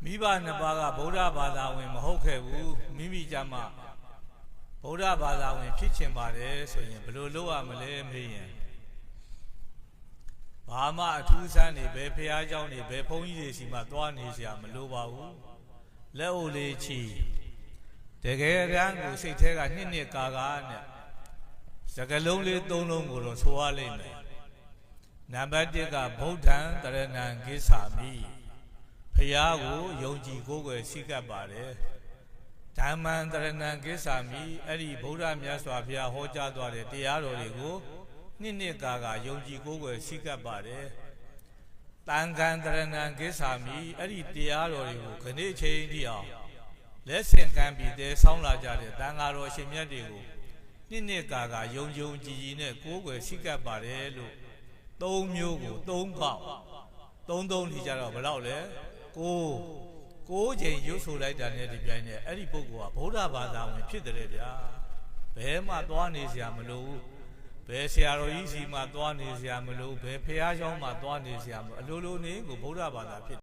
မိဘနှစ်ပါးကဗုဒ္ဓဘာသာဝင်မဟုတ်ခဲ့ဘူးမိမိကြမှာဗုဒ္ဓဘာသာဝင်ဖြစ်ချင်ပါတယ်ဆိုရင်ဘယ်လိုလုပ်ရမလဲမေးရင်ဘာမှအထူးဆန်းနေဘယ်ဖះเจ้าနေဘယ်ဘုန်းကြီးတွေစီမှာသွားနေเสียမလိုပါဘူးလက်အိုလေးချီတကယ်တမ်းကိုစိတ်ထဲကနှစ်ကာနဲ့စကလုံးလေးသုံးလုံးကိုတော့ဆိုရလိမ့်မယ်နံပါတ်1ကဗုဒ္ဓံတရဏံကိစ္ဆာမိဖះကိုယုံကြည်ကိုးကွယ်စိတ်ကပ်ပါတယ်ဓမ္မံတရဏံကိစ္ဆာမိအဲ့ဒီဗုဒ္ဓမြတ်စွာဘုရားဟောကြားသွားတဲ့တရားတော်တွေကိုနှစ်ကာယုံကြည်ကိုးကွယ်စိတ်ကပ်ပါတယ်တန်ခံတရဏံကိစ္ဆာမိအဲ့ဒီတရားတော်တွေကိုခဏချိန်ထိအောင်လက်ဆင့်ကမ်းပြီးတည်ဆောင်းလာကြတဲ့တန်ဃာတော်ရှင်မြတ်တွေကိုနှစ်ကာယုံကြည်ကြည်နဲ့ကိုးကွယ်စိတ်ကပ်ပါတယ်လို့သုံးမျိုးကိုသုံးခေါက်သုံးထိကြတော့ဘယ်လောက်လဲကိုးချိန်ရုပ်ဆိုလိုက်တာနဲ့ဒီပြိုင်နဲ့အဲ့ဒီပုဂ္ဂိုလ်ကဗုဒ္ဓဘာသာဝင်ဖြစ်တယ်ဗျာဘယ်မှသွားနေเสียမလို့ဘယ်ဆရာတော်ကြီးစီမှသွားနေเสียမလို့ဘယ်ဖះเจ้าမှသွားနေเสียမလို့အလိုလိုနေကိုဗုဒ္ဓဘာသာဖြစ်